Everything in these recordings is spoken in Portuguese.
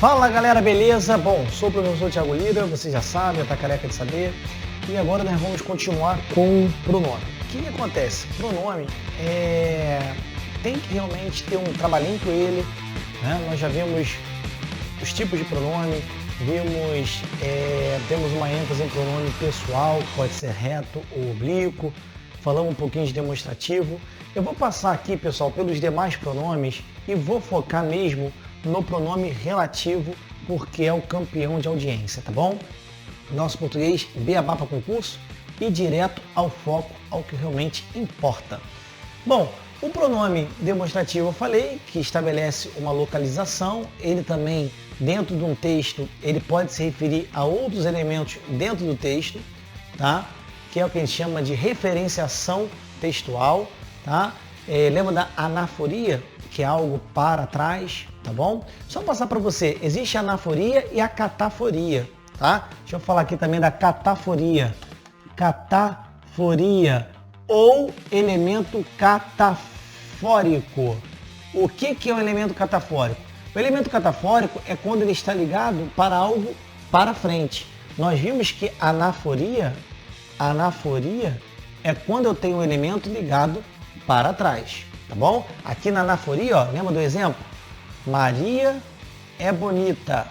Fala galera, beleza? Bom, sou o professor Thiago Lira, você já sabe, já tá careca de saber. E agora nós vamos continuar com pronome. O que acontece? Pronome tem que realmente ter um trabalhinho com ele, né? Nós já vimos os tipos de pronome, temos uma ênfase em pronome pessoal, que pode ser reto ou oblíquo, falamos um pouquinho de demonstrativo. Eu vou passar aqui, pessoal, pelos demais pronomes e vou focar mesmo no pronome relativo, porque é o campeão de audiência, tá bom? Nosso português, beabá para concurso e direto ao foco, ao que realmente importa. Bom, o pronome demonstrativo eu falei que estabelece uma localização, ele também, dentro de um texto, ele pode se referir a outros elementos dentro do texto, tá? Que é o que a gente chama de referenciação textual, tá? Lembra da anaforia, que é algo para trás, tá bom? Só passar para você, existe a anaforia e a cataforia, tá? Deixa eu falar aqui também da cataforia. Cataforia ou elemento catafórico. O que é um elemento catafórico? O elemento catafórico é quando ele está ligado para algo para frente. Nós vimos que anaforia é quando eu tenho um elemento ligado para trás, tá bom? Aqui na anaforia, ó, lembra do exemplo? Maria é bonita.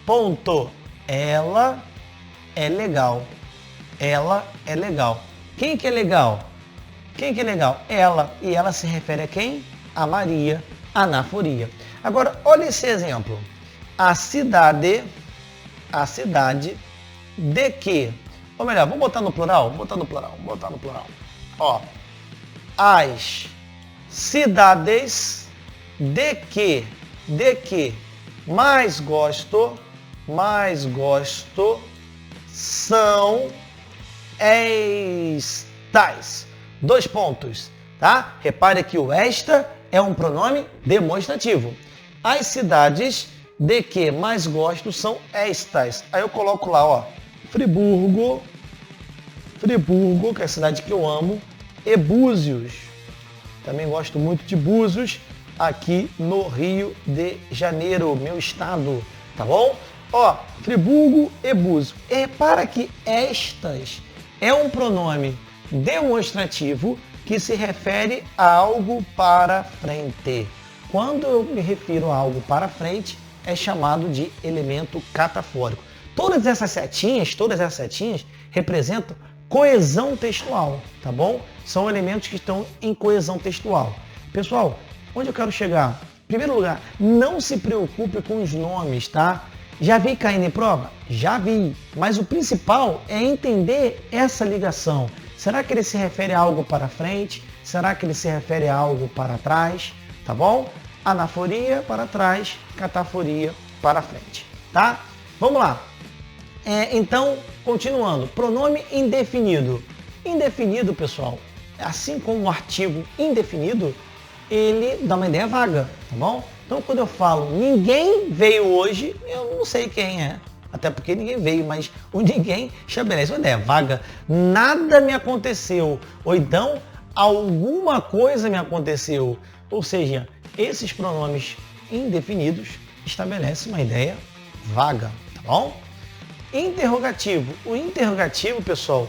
Ponto. Ela é legal. Ela é legal. Quem que é legal? Quem que é legal? Ela. E ela se refere a quem? A Maria. Anaforia. Agora, olha esse exemplo. A cidade de que? Ou melhor, vamos botar no plural? Botar no plural. Ó. As cidades de que mais gosto são estas. 2 pontos, tá? Repare que o esta é um pronome demonstrativo. As cidades de que mais gosto são estas. Aí eu coloco lá, ó, Friburgo, que é a cidade que eu amo, e Búzios. Também gosto muito de Búzios, aqui no Rio de Janeiro, meu estado, tá bom? Ó, Friburgo e Búzios. E repara que estas é um pronome demonstrativo que se refere a algo para frente. Quando eu me refiro a algo para frente, é chamado de elemento catafórico. Todas essas setinhas representam coesão textual, tá bom? São elementos que estão em coesão textual. Pessoal, onde eu quero chegar? Em primeiro lugar, não se preocupe com os nomes, tá? Já vi caindo em prova? Já vi. Mas o principal é entender essa ligação. Será que ele se refere a algo para frente? Será que ele se refere a algo para trás? Tá bom? Anaforia para trás, cataforia para frente, tá? Vamos lá. Então, continuando. Pronome indefinido. Indefinido, pessoal, assim como o artigo indefinido, ele dá uma ideia vaga, tá bom? Então, quando eu falo ninguém veio hoje, eu não sei quem é. Até porque ninguém veio, mas o ninguém estabelece uma ideia vaga. Nada me aconteceu. Ou então, alguma coisa me aconteceu. Ou seja, esses pronomes indefinidos estabelecem uma ideia vaga, tá bom? Interrogativo. O interrogativo, pessoal,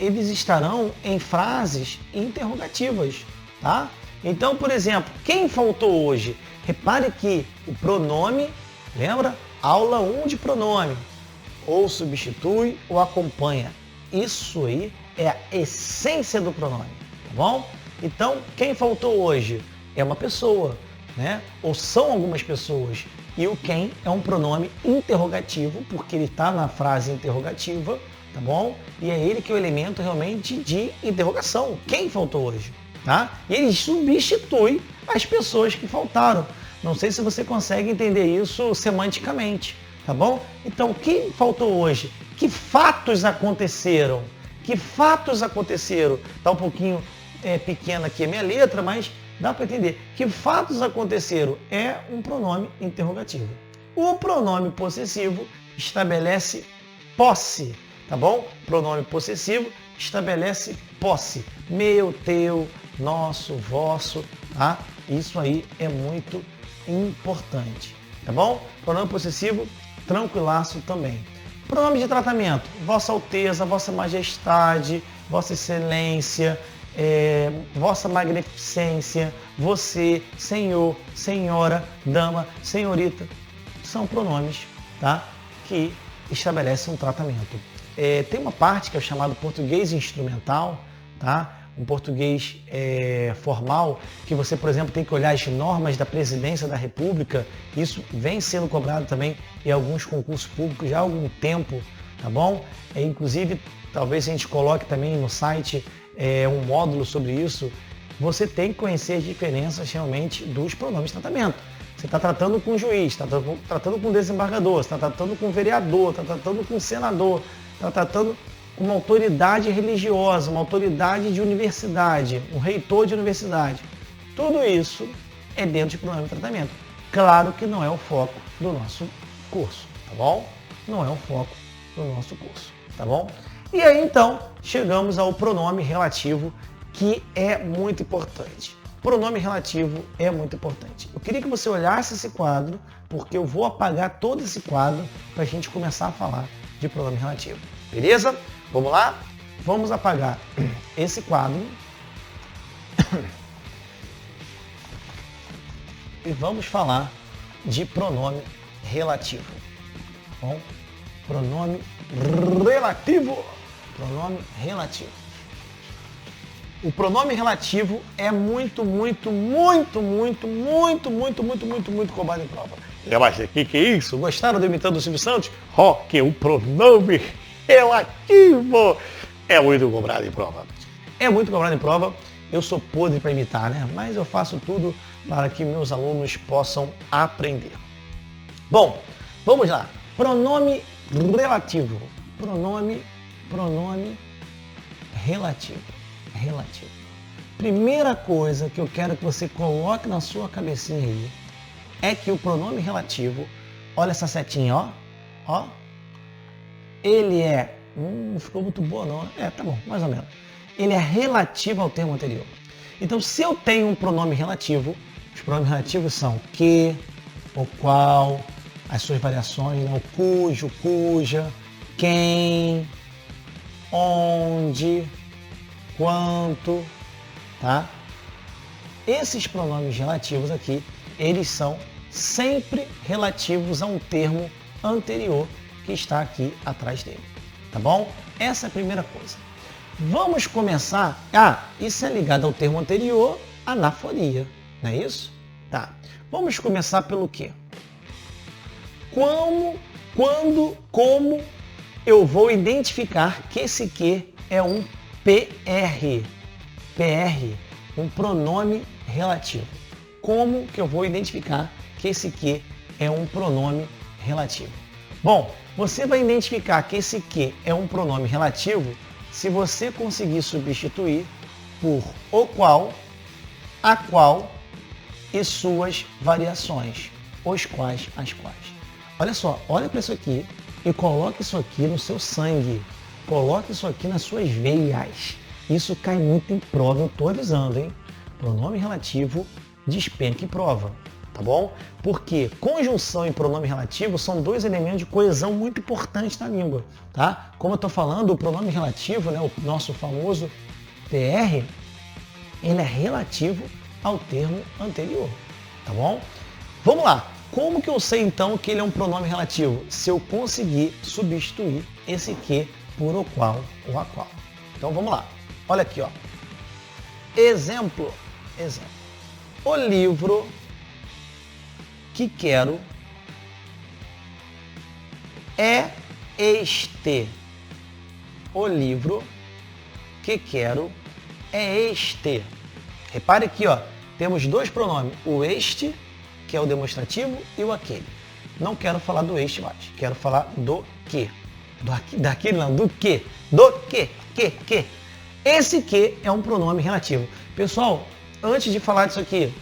eles estarão em frases interrogativas, tá? Então, por exemplo, quem faltou hoje? Repare que o pronome, lembra? Aula 1 de pronome. Ou substitui ou acompanha. Isso aí é a essência do pronome, tá bom? Então, quem faltou hoje é uma pessoa, né? Ou são algumas pessoas. E o quem é um pronome interrogativo, porque ele está na frase interrogativa, tá bom? E é ele que é o elemento realmente de interrogação. Quem faltou hoje? Tá? E ele substitui as pessoas que faltaram. Não sei se você consegue entender isso semanticamente, tá bom? Então, o que faltou hoje? Que fatos aconteceram? Que fatos aconteceram? Tá um pouquinho pequena aqui a minha letra, mas dá para entender. Que fatos aconteceram? É um pronome interrogativo. O pronome possessivo estabelece posse, tá bom? Pronome possessivo estabelece posse. Meu, teu, nosso, vosso, tá? Isso aí é muito importante. tá bom? Pronome possessivo, tranquilaço também. Pronome de tratamento, Vossa Alteza, Vossa Majestade, Vossa Excelência, Vossa Magnificência, você, Senhor, Senhora, Dama, Senhorita, são pronomes, tá? Que estabelecem um tratamento. Tem uma parte que é o chamado português instrumental, tá? Um português formal, que você, por exemplo, tem que olhar as normas da Presidência da República. Isso vem sendo cobrado também em alguns concursos públicos já há algum tempo, tá bom? Inclusive, talvez a gente coloque também no site um módulo sobre isso. Você tem que conhecer as diferenças realmente dos pronomes de tratamento. Você está tratando com o juiz, está tratando com o desembargador, está tratando com o vereador, está tratando com o senador, está tratando com uma autoridade religiosa, uma autoridade de universidade, um reitor de universidade. Tudo isso é dentro de pronome de tratamento. Claro que não é o foco do nosso curso, tá bom? Não é o foco do nosso curso, tá bom? E aí então chegamos ao pronome relativo, que é muito importante. Pronome relativo é muito importante. Eu queria que você olhasse esse quadro, porque eu vou apagar todo esse quadro para a gente começar a falar de pronome relativo. Beleza? Vamos lá? Vamos apagar esse quadro e vamos falar de pronome relativo. Bom, pronome relativo. Pronome relativo. O pronome relativo é muito cobrado em prova. Mas o que é isso? Gostaram do imitando o Silvio Santos? Que o pronome relativo é muito cobrado em prova. É muito cobrado em prova. Eu sou podre para imitar, né? Mas eu faço tudo para que meus alunos possam aprender. Bom, vamos lá. Pronome relativo. Pronome relativo. Primeira coisa que eu quero que você coloque na sua cabecinha aí é que o pronome relativo, olha essa setinha, ó, ele é, não ficou muito boa não, tá bom, mais ou menos. Ele é relativo ao termo anterior. Então, se eu tenho um pronome relativo, os pronomes relativos são que, o qual, as suas variações, né? O cujo, cuja, quem, onde, quanto, tá? Esses pronomes relativos aqui, eles são sempre relativos a um termo anterior que está aqui atrás dele, tá bom? Essa é a primeira coisa. Vamos começar... isso é ligado ao termo anterior, anaforia, não é isso? Tá. Vamos começar pelo quê? Como eu vou identificar que esse que é um PR? PR, um pronome relativo. Como que eu vou identificar que esse que é um pronome relativo? Bom, você vai identificar que esse que é um pronome relativo se você conseguir substituir por o qual, a qual e suas variações, os quais, as quais. Olha só, olha para isso aqui e coloque isso aqui no seu sangue. Coloque isso aqui nas suas veias. Isso cai muito em prova, eu estou avisando, hein? Pronome relativo despenca em prova, tá bom? Porque conjunção e pronome relativo são dois elementos de coesão muito importantes na língua, tá? Como eu estou falando, o pronome relativo, né, o nosso famoso PR, ele é relativo ao termo anterior, tá bom? Vamos lá. Como que eu sei então que ele é um pronome relativo? Se eu conseguir substituir esse que por o qual ou a qual. Então vamos lá. Olha aqui, ó. Exemplo. O livro que quero é este. O livro que quero é este. Repare aqui, ó. Temos dois pronomes. O este, que é o demonstrativo, e o aquele. Não quero falar do este mais. Quero falar do que. Daquele não, do que. Do que. Esse que é um pronome relativo. Pessoal, antes de falar disso aqui,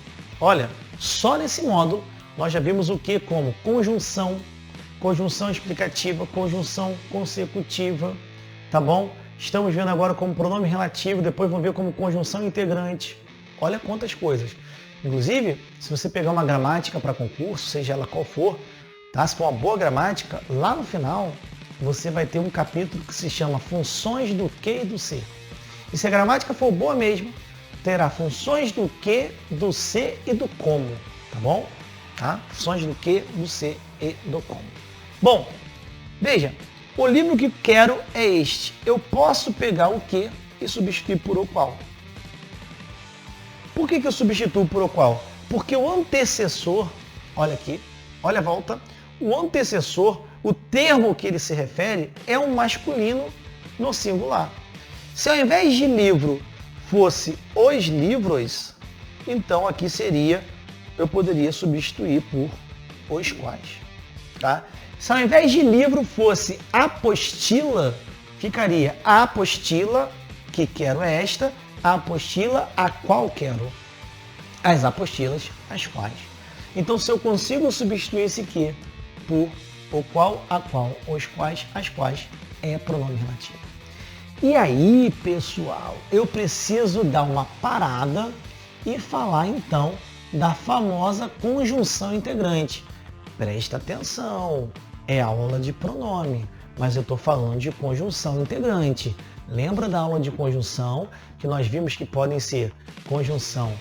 olha, só nesse módulo nós já vimos o que como conjunção, conjunção explicativa, conjunção consecutiva, tá bom? Estamos vendo agora como pronome relativo, depois vamos ver como conjunção integrante. Olha quantas coisas. Inclusive, se você pegar uma gramática para concurso, seja ela qual for, tá? Se for uma boa gramática, lá no final você vai ter um capítulo que se chama Funções do que e do ser. E se a gramática for boa mesmo, terá funções do que, do ser e do como, tá bom? Tá? Funções do que, do ser e do como. Bom, veja, o livro que quero é este. Eu posso pegar o que e substituir por o qual. Por que eu substituo por o qual? Porque o antecessor, olha aqui, olha a volta, o antecessor, o termo que ele se refere é um masculino no singular. Se ao invés de livro fosse os livros, então aqui seria, eu poderia substituir por os quais. Tá? Se ao invés de livro fosse apostila, ficaria a apostila que quero é esta, a apostila a qual quero. As apostilas as quais. Então se eu consigo substituir esse que por o qual, a qual, os quais, as quais, é pronome relativo. E aí, pessoal, eu preciso dar uma parada e falar então da famosa conjunção integrante. Presta atenção, é aula de pronome, mas eu estou falando de conjunção integrante. Lembra da aula de conjunção que nós vimos que podem ser conjunção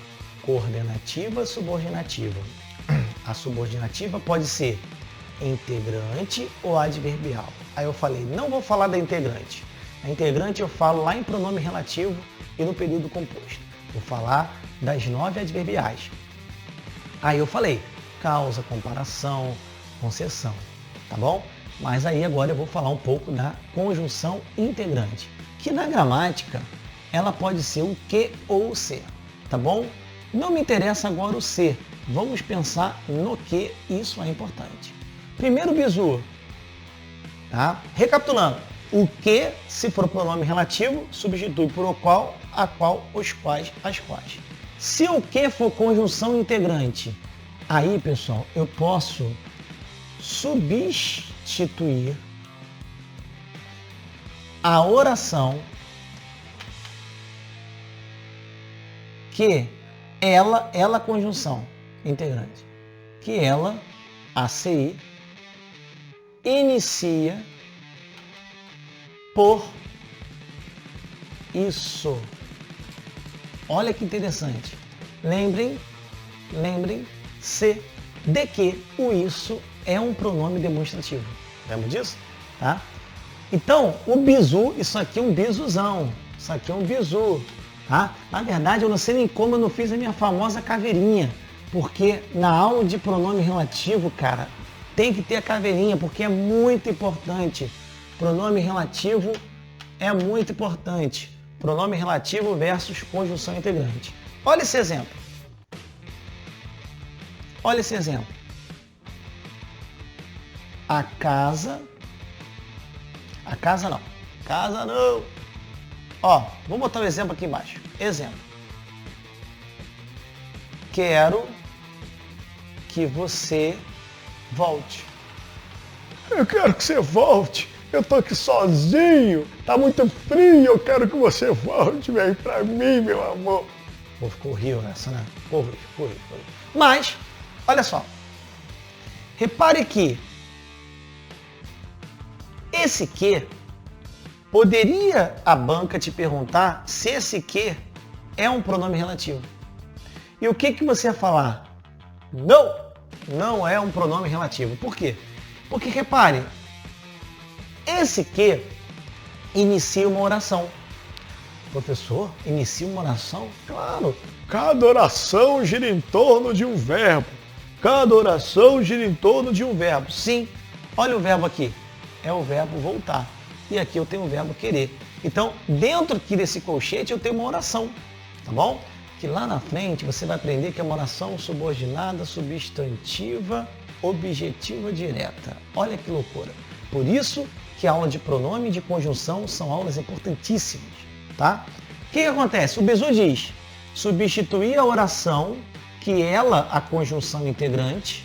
coordenativa e subordinativa. A subordinativa pode ser integrante ou adverbial. Aí eu falei, não vou falar da integrante. A integrante eu falo lá em pronome relativo e no período composto. Vou falar das 9 adverbiais. Aí eu falei, causa, comparação, concessão, tá bom? Mas aí agora eu vou falar um pouco da conjunção integrante, que na gramática ela pode ser o que ou o ser, tá bom? Não me interessa agora o ser, vamos pensar no que, isso é importante. Primeiro bizu, tá? Recapitulando, o que, se for pronome relativo, substitui por o qual, a qual, os quais, as quais. Se o que for conjunção integrante, aí, pessoal, eu posso substituir a oração que ela conjunção integrante, que ela, ACI, inicia por isso. Olha que interessante. Lembrem-se de que o isso é um pronome demonstrativo. Lembra disso? Tá? Então, o bizu, isso aqui é um bizuzão. Isso aqui é um bizu. Tá? Na verdade, eu não sei nem como eu não fiz a minha famosa caveirinha. Porque na aula de pronome relativo, cara, tem que ter a caveirinha, porque é muito importante. Pronome relativo é muito importante. Pronome relativo versus conjunção integrante. Olha esse exemplo. Olha esse exemplo. A casa não. Ó, vou botar um exemplo aqui embaixo. Exemplo. Quero que você volte. Eu quero que você volte. Eu tô aqui sozinho. Tá muito frio. Eu quero que você volte. Vem pra mim, meu amor. Pô, ficou horrível essa, né? Ficou horrível. Mas, olha só. Repare que esse que, poderia a banca te perguntar se esse que é um pronome relativo. E o que você ia falar? Não é um pronome relativo. Por quê? Porque, repare, esse que inicia uma oração. Professor, inicia uma oração? Claro. Cada oração gira em torno de um verbo. Cada oração gira em torno de um verbo. Sim, olha o verbo aqui. É o verbo voltar. E aqui eu tenho o verbo querer. Então, dentro aqui desse colchete eu tenho uma oração. Tá bom? Que lá na frente você vai aprender que é uma oração subordinada, substantiva, objetiva direta. Olha que loucura. Por isso que a aula de pronome e de conjunção são aulas importantíssimas. Tá? O que acontece? O bizu diz substituir a oração que ela, a conjunção integrante,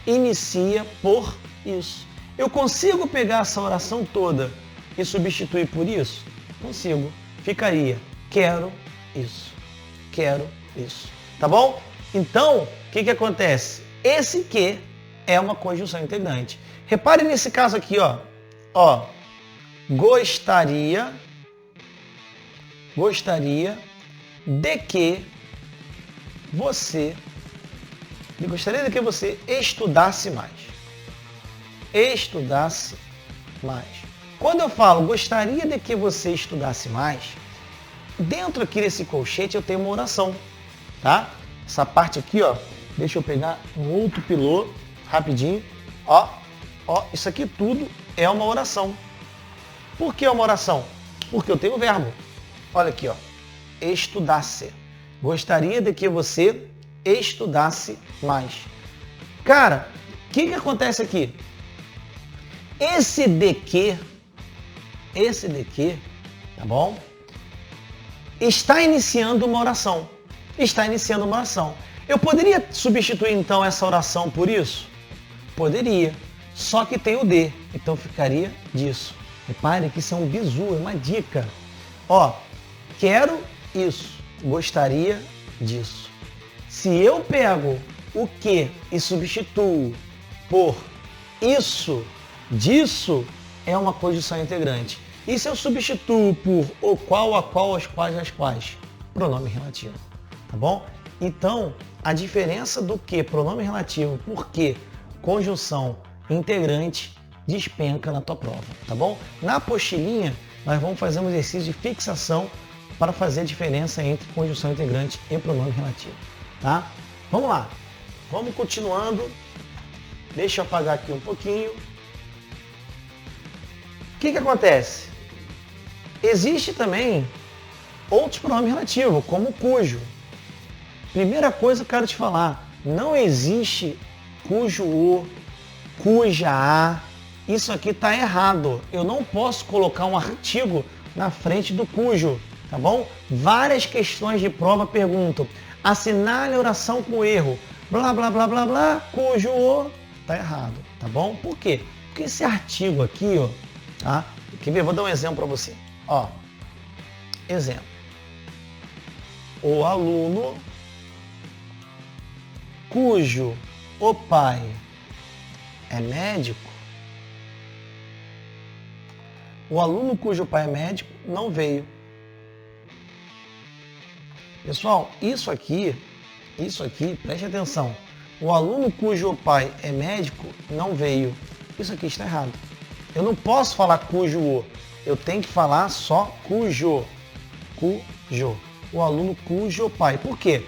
inicia por isso. Eu consigo pegar essa oração toda e substituir por isso? Consigo. Ficaria quero isso. Quero isso. Tá bom? Então, o que acontece? Esse que é uma conjunção integrante. Repare nesse caso aqui, ó. Gostaria de que você estudasse mais. Estudasse mais. Quando eu falo gostaria de que você estudasse mais, dentro aqui desse colchete eu tenho uma oração, tá? Essa parte aqui, ó, deixa eu pegar um outro pilô rapidinho. Ó, isso aqui tudo é uma oração. Por que é uma oração? Porque eu tenho o verbo. Olha aqui, ó, estudasse. Gostaria de que você estudasse mais. Cara, o que acontece aqui? Esse de que, tá bom? Está iniciando uma oração. Eu poderia substituir então essa oração por isso? Poderia. Só que tem o de, então ficaria disso. Repare que isso é um bizu, é uma dica. Ó, quero isso, gostaria disso. Se eu pego o que e substituo por isso, disso, é uma conjunção integrante. E se eu substituo por o qual, a qual, as quais, as quais? Pronome relativo, tá bom? Então, a diferença do que pronome relativo por que conjunção integrante despenca na tua prova, tá bom? Na apostilinha, nós vamos fazer um exercício de fixação para fazer a diferença entre conjunção integrante e pronome relativo, tá? Vamos lá, vamos continuando. Deixa eu apagar aqui um pouquinho. O que acontece? Existe também outros pronomes relativos, como cujo. Primeira coisa que eu quero te falar, não existe cujo o, cuja a. Isso aqui está errado. Eu não posso colocar um artigo na frente do cujo, tá bom? Várias questões de prova perguntam, assinale a oração com erro, blá, blá, blá, blá, blá, cujo o, tá errado, tá bom? Por quê? Porque esse artigo aqui, ó, tá? Quer ver? Vou dar um exemplo para você. Ó, exemplo. O aluno cujo o pai é médico, o aluno cujo pai é médico não veio. Pessoal, isso aqui, preste atenção. O aluno cujo pai é médico não veio. Isso aqui está errado. Eu não posso falar cujo o, eu tenho que falar só cujo. O aluno cujo pai. Por quê?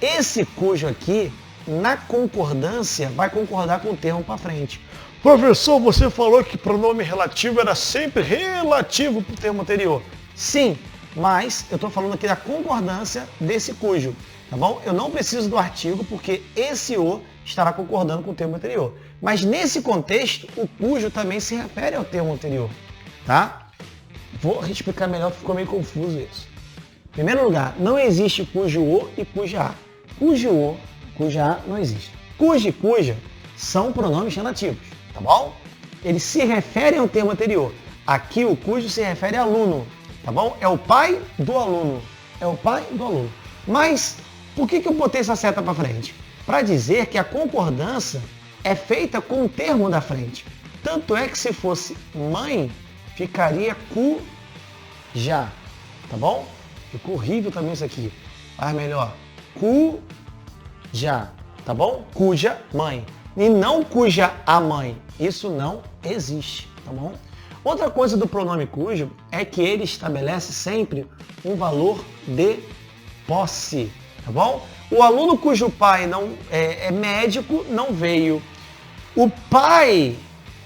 Esse cujo aqui, na concordância, vai concordar com o termo para frente. Professor, você falou que pronome relativo era sempre relativo para o termo anterior. Sim, mas eu estou falando aqui da concordância desse cujo, tá bom? Eu não preciso do artigo porque esse o estará concordando com o termo anterior. Mas nesse contexto, o cujo também se refere ao termo anterior, tá? Vou explicar melhor, porque ficou meio confuso isso. Em primeiro lugar, não existe cujo o e cuja a. Cujo o, cuja a não existe. Cuja e cuja são pronomes relativos, tá bom? Eles se referem ao termo anterior. Aqui o cujo se refere a aluno, tá bom? É o pai do aluno. É o pai do aluno. Mas por que eu botei essa seta para frente? Para dizer que a concordância é feita com o termo da frente. Tanto é que se fosse mãe, ficaria cuja, tá bom? Ficou horrível também isso aqui. Faz melhor. Cuja, tá bom? Cuja mãe. E não cuja a mãe. Isso não existe, tá bom? Outra coisa do pronome cujo é que ele estabelece sempre um valor de posse, tá bom? O aluno cujo pai não é médico não veio. O pai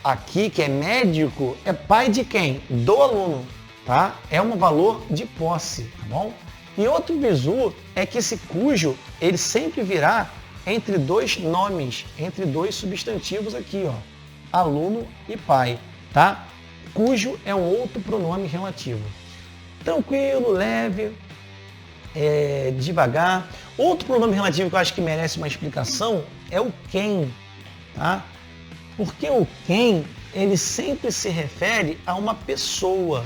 aqui, que é médico, é pai de quem? Do aluno, tá? É um valor de posse, tá bom? E outro bizu é que esse cujo, ele sempre virá entre dois nomes, entre dois substantivos aqui, ó. Aluno e pai, tá? Cujo é um outro pronome relativo. Tranquilo, leve, devagar. Outro pronome relativo que eu acho que merece uma explicação é o quem, tá? Porque o quem, ele sempre se refere a uma pessoa,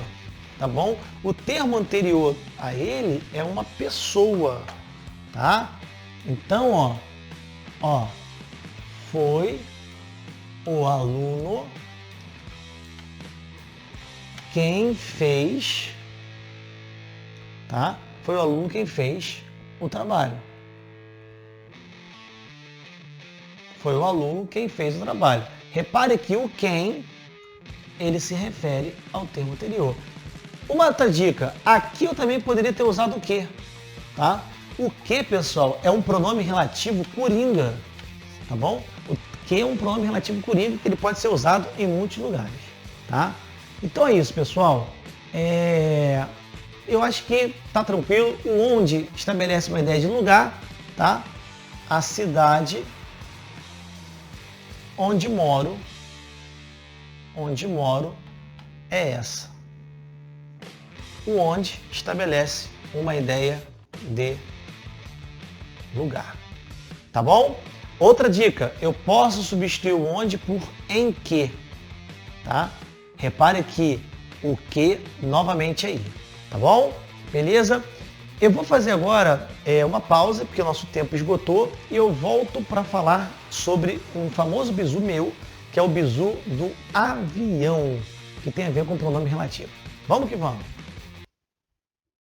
tá bom? O termo anterior a ele é uma pessoa, tá? Então, ó, foi o aluno quem fez, tá? Foi o aluno quem fez o trabalho. Foi o aluno quem fez o trabalho. Repare que o quem, ele se refere ao termo anterior. Uma outra dica, aqui eu também poderia ter usado o que, tá? O que, pessoal, é um pronome relativo coringa, tá bom? O que é um pronome relativo coringa que ele pode ser usado em muitos lugares, tá? Então é isso, pessoal. Eu acho que tá tranquilo. O onde estabelece uma ideia de lugar, tá? A cidade onde moro é essa. O onde estabelece uma ideia de lugar. Tá bom? Outra dica, eu posso substituir o onde por em que, tá? Repare que o que novamente aí, tá bom? Beleza? Eu vou fazer agora uma pausa, porque o nosso tempo esgotou, e eu volto para falar sobre um famoso bizu meu, que é o bizu do avião, que tem a ver com o pronome relativo. Vamos que vamos!